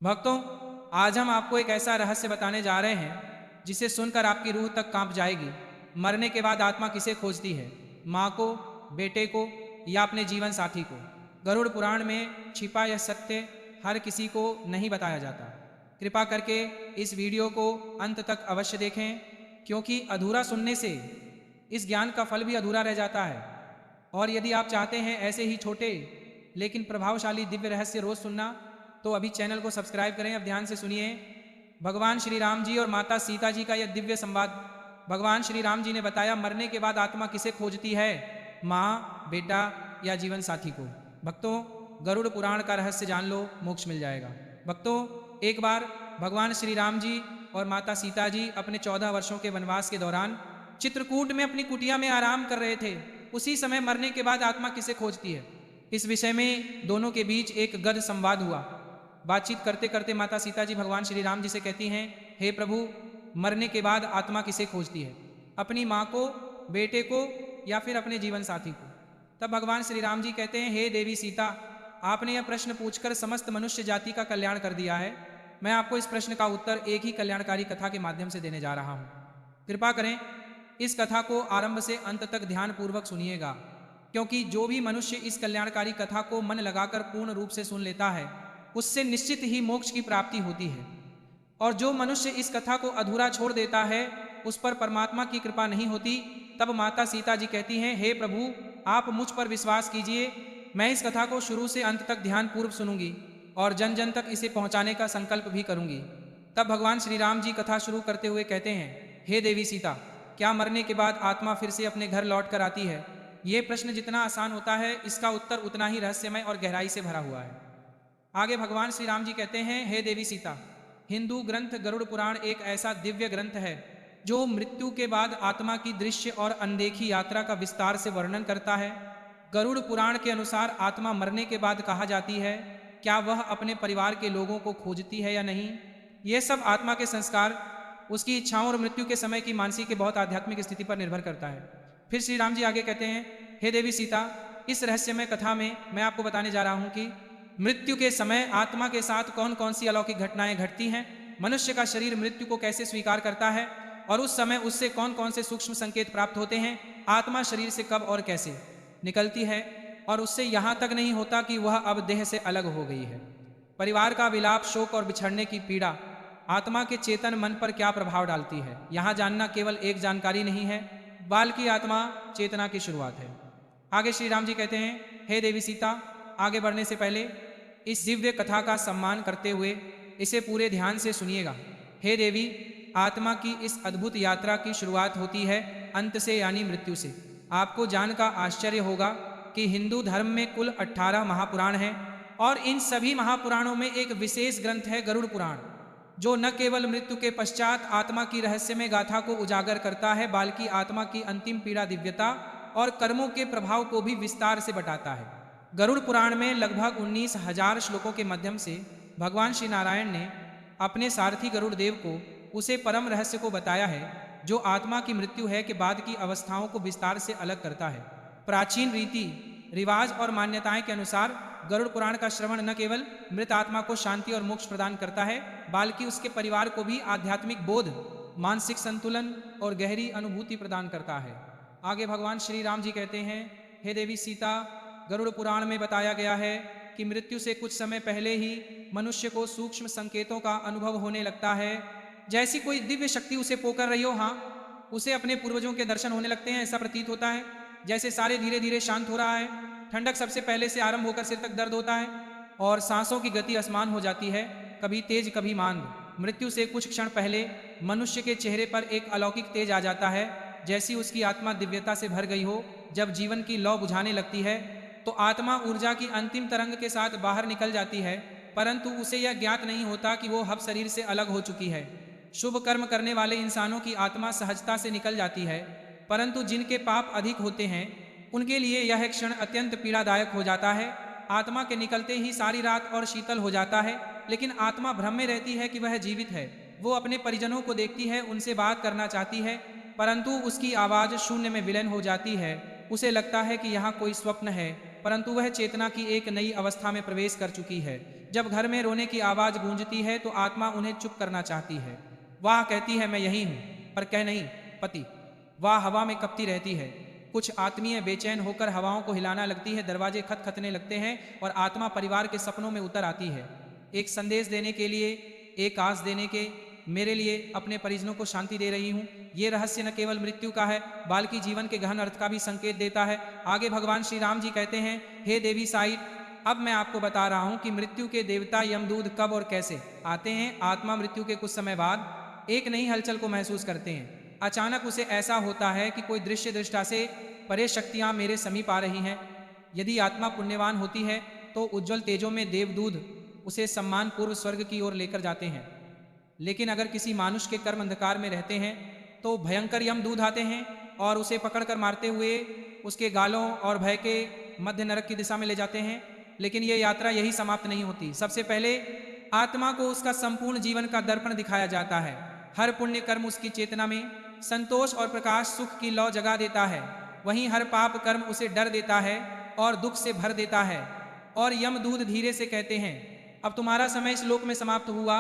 भक्तों, आज हम आपको एक ऐसा रहस्य बताने जा रहे हैं जिसे सुनकर आपकी रूह तक कांप जाएगी। मरने के बाद आत्मा किसे खोजती है? माँ को, बेटे को या अपने जीवन साथी को? गरुड़ पुराण में छिपा यह सत्य हर किसी को नहीं बताया जाता। कृपा करके इस वीडियो को अंत तक अवश्य देखें, क्योंकि अधूरा सुनने से इस ज्ञान का फल भी अधूरा रह जाता है। और यदि आप चाहते हैं ऐसे ही छोटे लेकिन प्रभावशाली दिव्य रहस्य रोज सुनना, तो अभी चैनल को सब्सक्राइब करें। अब ध्यान से सुनिए। भगवान श्री राम जी और माता सीता जी का यह दिव्य संवाद। भगवान श्री राम जी ने बताया, मरने के बाद आत्मा किसे खोजती है? माँ, बेटा या जीवन साथी को? भक्तों, गरुड़ पुराण का रहस्य जान लो, मोक्ष मिल जाएगा। भक्तों, एक बार भगवान श्री राम जी और माता सीता जी अपने 14 वर्षों के वनवास के दौरान चित्रकूट में अपनी कुटिया में आराम कर रहे थे। उसी समय मरने के बाद आत्मा किसे खोजती है, इस विषय में दोनों के बीच एक गद्य संवाद हुआ। बातचीत करते करते माता सीता जी भगवान श्री राम जी से कहती हैं, हे प्रभु, मरने के बाद आत्मा किसे खोजती है? अपनी माँ को, बेटे को या फिर अपने जीवन साथी को? तब भगवान श्री राम जी कहते हैं, हे देवी सीता, आपने यह प्रश्न पूछकर समस्त मनुष्य जाति का कल्याण कर दिया है। मैं आपको इस प्रश्न का उत्तर एक ही कल्याणकारी कथा के माध्यम से देने जा रहा हूँ। कृपा करें इस कथा को आरंभ से अंत तक ध्यान पूर्वक सुनिएगा, क्योंकि जो भी मनुष्य इस कल्याणकारी कथा को मन लगाकर पूर्ण रूप से सुन लेता है, उससे निश्चित ही मोक्ष की प्राप्ति होती है। और जो मनुष्य इस कथा को अधूरा छोड़ देता है, उस पर परमात्मा की कृपा नहीं होती। तब माता सीता जी कहती हैं, हे प्रभु, आप मुझ पर विश्वास कीजिए, मैं इस कथा को शुरू से अंत तक ध्यान पूर्व सुनूंगी और जन जन तक इसे पहुंचाने का संकल्प भी करूंगी। तब भगवान श्री राम जी कथा शुरू करते हुए कहते हैं, हे देवी सीता, क्या मरने के बाद आत्मा फिर से अपने घर लौट कर आती है? ये प्रश्न जितना आसान होता है, इसका उत्तर उतना ही रहस्यमय और गहराई से भरा हुआ है। आगे भगवान श्री राम जी कहते हैं, हे देवी सीता, हिंदू ग्रंथ गरुड़ पुराण एक ऐसा दिव्य ग्रंथ है जो मृत्यु के बाद आत्मा की दृश्य और अनदेखी यात्रा का विस्तार से वर्णन करता है। गरुड़ पुराण के अनुसार आत्मा मरने के बाद कहा जाती है, क्या वह अपने परिवार के लोगों को खोजती है या नहीं? यह सब आत्मा के संस्कार, उसकी इच्छाओं और मृत्यु के समय की मानसिक के बहुत आध्यात्मिक स्थिति पर निर्भर करता है। फिर श्री राम जी आगे कहते हैं, हे देवी सीता, इस रहस्यमय कथा में मैं आपको बताने जा रहा हूं कि मृत्यु के समय आत्मा के साथ कौन कौन सी अलौकिक घटनाएं घटती हैं, मनुष्य का शरीर मृत्यु को कैसे स्वीकार करता है और उस समय उससे कौन कौन से सूक्ष्म संकेत प्राप्त होते हैं, आत्मा शरीर से कब और कैसे निकलती है और उससे यहाँ तक नहीं होता कि वह अब देह से अलग हो गई है। परिवार का विलाप, शोक और बिछड़ने की पीड़ा आत्मा के चेतन मन पर क्या प्रभाव डालती है, यहाँ जानना केवल एक जानकारी नहीं है, बल्कि आत्मा चेतना की शुरुआत है। आगे श्री राम जी कहते हैं, हे देवी सीता, आगे बढ़ने से पहले इस दिव्य कथा का सम्मान करते हुए इसे पूरे ध्यान से सुनिएगा। हे देवी, आत्मा की इस अद्भुत यात्रा की शुरुआत होती है अंत से, यानी मृत्यु से। आपको जानकर आश्चर्य होगा कि हिंदू धर्म में कुल 18 महापुराण हैं और इन सभी महापुराणों में एक विशेष ग्रंथ है गरुड़ पुराण, जो न केवल मृत्यु के पश्चात आत्मा की रहस्यमय गाथा को उजागर करता है, बल्कि आत्मा की अंतिम पीड़ा, दिव्यता और कर्मों के प्रभाव को भी विस्तार से बताता है। गरुड़ पुराण में लगभग 19,000 श्लोकों के माध्यम से भगवान श्री नारायण ने अपने सारथी गरुड़ देव को उसे परम रहस्य को बताया है, जो आत्मा की मृत्यु है के बाद की अवस्थाओं को विस्तार से अलग करता है। प्राचीन रीति रिवाज और मान्यताएं के अनुसार गरुड़ पुराण का श्रवण न केवल मृत आत्मा को शांति और मोक्ष प्रदान करता है, बल्कि उसके परिवार को भी आध्यात्मिक बोध, मानसिक संतुलन और गहरी अनुभूति प्रदान करता है। आगे भगवान श्री राम जी कहते हैं, हे देवी सीता, गरुड़ पुराण में बताया गया है कि मृत्यु से कुछ समय पहले ही मनुष्य को सूक्ष्म संकेतों का अनुभव होने लगता है, जैसी कोई दिव्य शक्ति उसे पोकर रही हो। हाँ, उसे अपने पूर्वजों के दर्शन होने लगते हैं। ऐसा प्रतीत होता है जैसे सारे धीरे धीरे शांत हो रहा है, ठंडक सबसे पहले से आरंभ होकर सिर तक दर्द होता है और सांसों की गति असमान हो जाती है, कभी तेज कभी मंद। मृत्यु से कुछ क्षण पहले मनुष्य के चेहरे पर एक अलौकिक तेज आ जाता है, जैसी उसकी आत्मा दिव्यता से भर गई हो। जब जीवन की लौ बुझाने लगती है तो आत्मा ऊर्जा की अंतिम तरंग के साथ बाहर निकल जाती है, परंतु उसे यह ज्ञात नहीं होता कि वो अब शरीर से अलग हो चुकी है। शुभ कर्म करने वाले इंसानों की आत्मा सहजता से निकल जाती है, परंतु जिनके पाप अधिक होते हैं उनके लिए यह क्षण अत्यंत पीड़ादायक हो जाता है। आत्मा के निकलते ही सारी रात और शीतल हो जाता है, लेकिन आत्मा भ्रम में रहती है कि वह जीवित है। वो अपने परिजनों को देखती है, उनसे बात करना चाहती है, परंतु उसकी आवाज़ शून्य में विलीन हो जाती है। उसे लगता है कि यहाँ कोई स्वप्न है, परंतु वह चेतना की एक नई अवस्था में प्रवेश कर चुकी है। जब घर में रोने की आवाज गूंजती है तो आत्मा उन्हें चुप करना चाहती है। वह कहती है मैं यही हूं, पर कह नहीं पति। वह हवा में कपती रहती है। कुछ आत्मीय बेचैन होकर हवाओं को हिलाना लगती है, दरवाजे खटखटने लगते हैं और आत्मा परिवार के सपनों में उतर आती है। एक संदेश देने के लिए, एक आस देने के, मेरे लिए अपने परिजनों को शांति दे रही हूँ। ये रहस्य न केवल मृत्यु का है बल्कि जीवन के गहन अर्थ का भी संकेत देता है। आगे भगवान श्री राम जी कहते हैं, हे देवी साई, अब मैं आपको बता रहा हूँ कि मृत्यु के देवता यमदूत कब और कैसे आते हैं। आत्मा मृत्यु के कुछ समय बाद एक नई हलचल को महसूस करते हैं। अचानक उसे ऐसा होता है कि कोई दृश्य दृष्टा से परे शक्तियां मेरे समीप आ रही हैं। यदि आत्मा पुण्यवान होती है तो उज्जवल तेजों में देवदूत उसे सम्मान पूर्व स्वर्ग की ओर लेकर जाते हैं। लेकिन अगर किसी मानुष के कर्म अंधकार में रहते हैं तो भयंकर यमदूत आते हैं और उसे पकड़कर मारते हुए उसके गालों और भय के मध्य नरक की दिशा में ले जाते हैं। लेकिन यह यात्रा यही समाप्त नहीं होती। सबसे पहले आत्मा को उसका संपूर्ण जीवन का दर्पण दिखाया जाता है। हर पुण्य कर्म उसकी चेतना में संतोष और प्रकाश सुख की लौ जगा देता है, वहीं हर पाप कर्म उसे डर देता है और दुख से भर देता है। और यमदूत धीरे से कहते हैं, अब तुम्हारा समय इस लोक में समाप्त हुआ।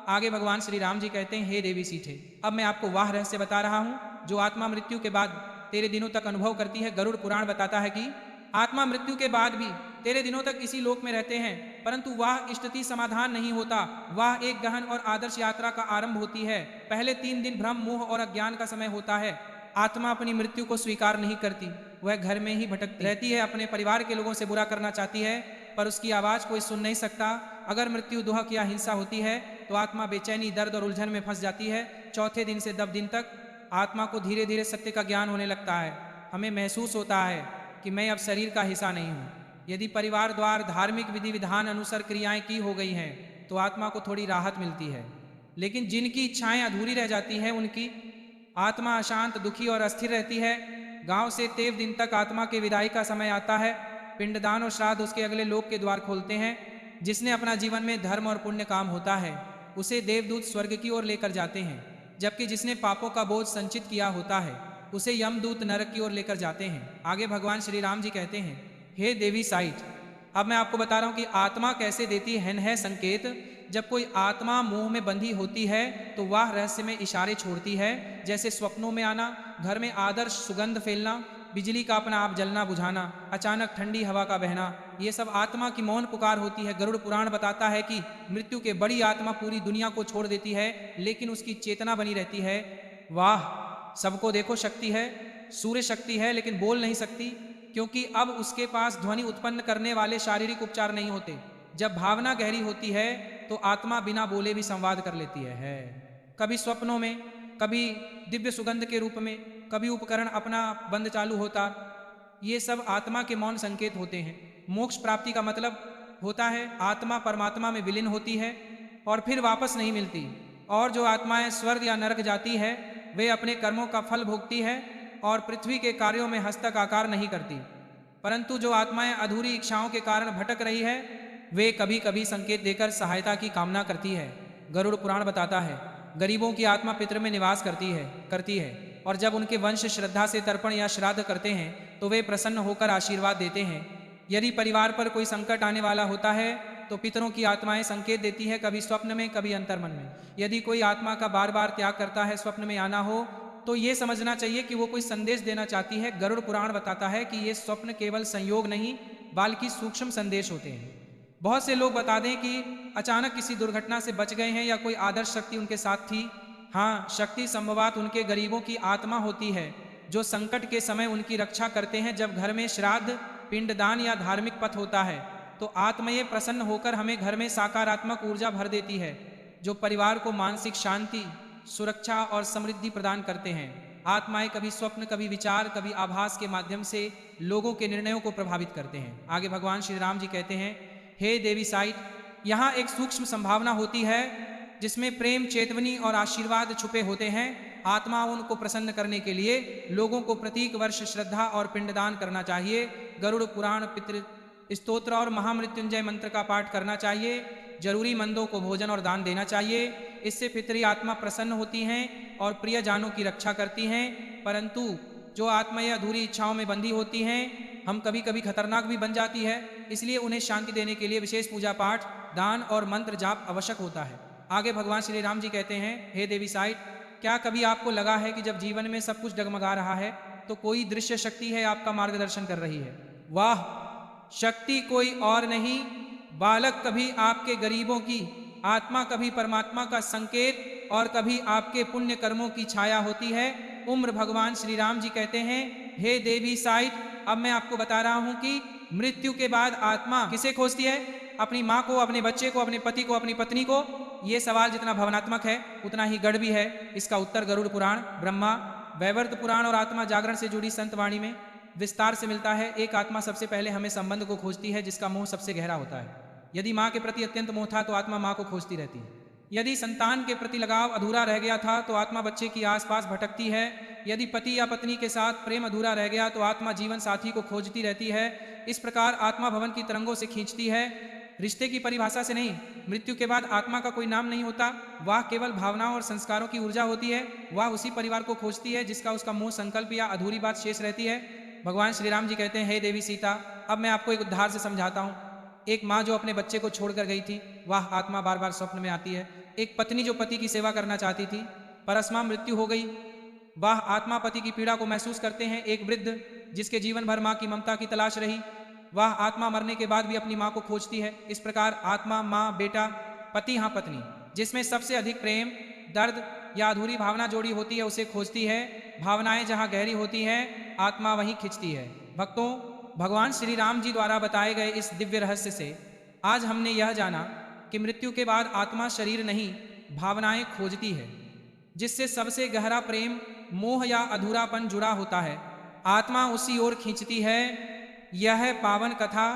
आगे भगवान श्री राम जी कहते हैं, हे देवी सीठे, अब मैं आपको वह रहस्य बता रहा हूं जो आत्मा मृत्यु के बाद तेरे दिनों तक अनुभव करती है। गरुड़ पुराण बताता है कि आत्मा मृत्यु के बाद भी तेरे दिनों तक इसी लोक में रहते हैं, परंतु वह इष्टति समाधान नहीं होता। वह एक गहन और आदर्श यात्रा का आरंभ होती है। पहले 3 दिन भ्रम, मोह और अज्ञान का समय होता है। आत्मा अपनी मृत्यु को स्वीकार नहीं करती, वह घर में ही भटकती रहती है। अपने परिवार के लोगों से बुरा करना चाहती है पर उसकी आवाज कोई सुन नहीं सकता। अगर मृत्यु दुहक या हिंसा होती है तो आत्मा बेचैनी, दर्द और उलझन में फंस जाती है। चौथे दिन से 10 दिन तक आत्मा को धीरे धीरे सत्य का ज्ञान होने लगता है। हमें महसूस होता है कि मैं अब शरीर का हिस्सा नहीं हूँ। यदि परिवार द्वारा धार्मिक विधि विधान अनुसार क्रियाएं की हो गई हैं तो आत्मा को थोड़ी राहत मिलती है। लेकिन जिनकी इच्छाएं अधूरी रह जाती हैं उनकी आत्मा अशांत, दुखी और अस्थिर रहती है। गांव से 13 दिन तक आत्मा के विदाई का समय आता है। पिंडदान और श्राद्ध उसके अगले लोक के द्वार खोलते हैं। जिसने अपना जीवन में धर्म और पुण्य काम होता है उसे देवदूत स्वर्ग की ओर लेकर जाते हैं, जबकि जिसने पापों का बोझ संचित किया होता है उसे यमदूत नरक की ओर लेकर जाते हैं। आगे भगवान श्री राम जी कहते हैं, हे देवी साइट, अब मैं आपको बता रहा हूं कि आत्मा कैसे देती है संकेत। जब कोई आत्मा मोह में बंधी होती है तो वह रहस्य में इशारे छोड़ती है, जैसे स्वप्नों में आना, घर में आदर्श सुगंध फैलना, बिजली का अपना आप जलना बुझाना, अचानक ठंडी हवा का बहना। ये सब आत्मा की मौन पुकार होती है। गरुड़ पुराण बताता है कि मृत्यु के बड़ी आत्मा पूरी दुनिया को छोड़ देती है लेकिन उसकी चेतना बनी रहती है। वाह, सबको देखो शक्ति है, सूर्य शक्ति है लेकिन बोल नहीं सकती, क्योंकि अब उसके पास ध्वनि उत्पन्न करने वाले शारीरिक उपचार नहीं होते। जब भावना गहरी होती है तो आत्मा बिना बोले भी संवाद कर लेती है। कभी स्वप्नों में, कभी दिव्य सुगंध के रूप में, कभी उपकरण अपना बंद चालू होता। ये सब आत्मा के मौन संकेत होते हैं। मोक्ष प्राप्ति का मतलब होता है आत्मा परमात्मा में विलीन होती है और फिर वापस नहीं मिलती। और जो आत्माएं स्वर्ग या नरक जाती है वे अपने कर्मों का फल भोगती है और पृथ्वी के कार्यों में हस्तक आकार नहीं करती। परंतु जो आत्माएं अधूरी इच्छाओं के कारण भटक रही है वे कभी कभी संकेत देकर सहायता की कामना करती है। गरुड़ पुराण बताता है, गरीबों की आत्मा पितृ में निवास करती है और जब उनके वंश श्रद्धा से तर्पण या श्राद्ध करते हैं तो वे प्रसन्न होकर आशीर्वाद देते हैं। यदि परिवार पर कोई संकट आने वाला होता है तो पितरों की आत्माएं संकेत देती है, कभी स्वप्न में, कभी अंतर्मन में। यदि कोई आत्मा का बार बार त्याग करता है, स्वप्न में आना हो, तो ये समझना चाहिए कि वो कोई संदेश देना चाहती है। गरुड़ पुराण बताता है कि ये स्वप्न केवल संयोग नहीं बल्कि सूक्ष्म संदेश होते हैं। बहुत से लोग बता दें कि अचानक किसी दुर्घटना से बच गए हैं या कोई आदर्श शक्ति उनके साथ थी। हाँ, शक्ति संभवतः उनके गरीबों की आत्मा होती है जो संकट के समय उनकी रक्षा करते हैं। जब घर में श्राद्ध, पिंडदान या धार्मिक पथ होता है तो आत्माएं प्रसन्न होकर हमें घर में सकारात्मक ऊर्जा भर देती है, जो परिवार को मानसिक शांति, सुरक्षा और समृद्धि प्रदान करते हैं। आत्माएं कभी स्वप्न, कभी विचार, कभी आभास के माध्यम से लोगों के निर्णयों को प्रभावित करते हैं। आगे भगवान श्री राम जी कहते हैं, हे देवी साइट, यहाँ एक सूक्ष्म संभावना होती है जिसमें प्रेम, चेतवनी और आशीर्वाद छुपे होते हैं। आत्माओं को प्रसन्न करने के लिए लोगों को प्रत्येक वर्ष श्रद्धा और पिंडदान करना चाहिए। गरुड़ पुराण, पितृ स्तोत्र और महामृत्युंजय मंत्र का पाठ करना चाहिए। जरूरीमंदों को भोजन और दान देना चाहिए। इससे पितरी आत्मा प्रसन्न होती हैं और प्रियजनों की रक्षा करती हैं। परंतु जो आत्माएं अधूरी इच्छाओं में बंधी होती हैं, हम कभी कभी खतरनाक भी बन जाती है, इसलिए उन्हें शांति देने के लिए विशेष पूजा पाठ, दान और मंत्र जाप आवश्यक होता है। आगे भगवान श्री राम जी कहते हैं, हे देवी साइट, क्या कभी आपको लगा है कि जब जीवन में सब कुछ डगमगा रहा है तो कोई दृश्य शक्ति है आपका मार्गदर्शन कर रही है? वाह, शक्ति कोई और नहीं, बालक कभी आपके गरीबों की, आत्मा कभी परमात्मा का संकेत और कभी आपके पुण्य कर्मों की छाया होती है। उम्र भगवान श्री राम जी कहते हैं, हे देवी साइट, अब मैं आपको बता रहा हूं कि मृत्यु के बाद आत्मा किसे खोजती है? अपनी माँ को, अपने बच्चे को, अपने पति को, अपनी पत्नी को। ये सवाल जितना भावनात्मक है उतना ही गढ़ भी है। इसका उत्तर गरुड़ पुराण, ब्रह्मा वैवर्त पुराण और आत्मा जागरण से जुड़ी संतवाणी में विस्तार से मिलता है। एक आत्मा सबसे पहले हमें संबंध को खोजती है जिसका मोह सबसे गहरा होता है। यदि माँ के प्रति अत्यंत मोह था तो आत्मा माँ को खोजती रहती है। यदि संतान के प्रति लगाव अधूरा रह गया था तो आत्मा बच्चे की आसपास भटकती है। यदि पति या पत्नी के साथ प्रेम अधूरा रह गया तो आत्मा जीवन साथी को खोजती रहती है। इस प्रकार आत्मा भवन की तरंगों से खींचती है, रिश्ते की परिभाषा से नहीं। मृत्यु के बाद आत्मा का कोई नाम नहीं होता, वह केवल भावनाओं और संस्कारों की ऊर्जा होती है। वह उसी परिवार को खोजती है जिसका उसका मोह संकल्प या अधूरी बात शेष रहती है। भगवान श्री राम जी कहते हैं, हे देवी सीता, अब मैं आपको एक उदाहरण से समझाता हूँ। एक माँ जो अपने बच्चे को छोड़कर गई थी, वह आत्मा बार बार स्वप्न में आती है। एक पत्नी जो पति की सेवा करना चाहती थी, परस्मा मृत्यु हो गई, वह आत्मा पति की पीड़ा को महसूस करते हैं। एक वृद्ध जिसके जीवन भर माँ की ममता की तलाश रही, वह आत्मा मरने के बाद भी अपनी माँ को खोजती है। इस प्रकार आत्मा माँ, बेटा, पति, हाँ पत्नी, जिसमें सबसे अधिक प्रेम, दर्द या अधूरी भावना जोड़ी होती है उसे खोजती है। भावनाएं जहाँ गहरी होती हैं, आत्मा वहीं खिंचती है। भक्तों, भगवान श्री राम जी द्वारा बताए गए इस दिव्य रहस्य से आज हमने यह जाना कि मृत्यु के बाद आत्मा शरीर नहीं, भावनाएं खोजती है, जिससे सबसे गहरा प्रेम, मोह या अधूरापन जुड़ा होता है। आत्मा उसी ओर खींचती है। यह पावन कथा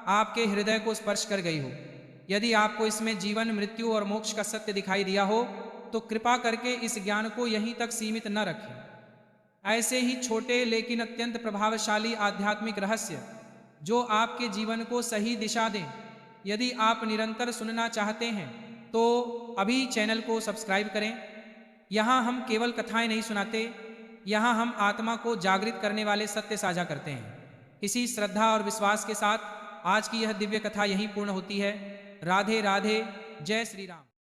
आपके हृदय को स्पर्श कर गई हो, यदि आपको इसमें जीवन, मृत्यु और मोक्ष का सत्य दिखाई दिया हो तो कृपा करके इस ज्ञान को यहीं तक सीमित न रखें। ऐसे ही छोटे लेकिन अत्यंत प्रभावशाली आध्यात्मिक रहस्य जो आपके जीवन को सही दिशा दें, यदि आप निरंतर सुनना चाहते हैं तो अभी चैनल को सब्सक्राइब करें। यहाँ हम केवल कथाएं नहीं सुनाते, यहाँ हम आत्मा को जागृत करने वाले सत्य साझा करते हैं। इसी श्रद्धा और विश्वास के साथ आज की यह दिव्य कथा यहीं पूर्ण होती है। राधे राधे, जय श्री राम।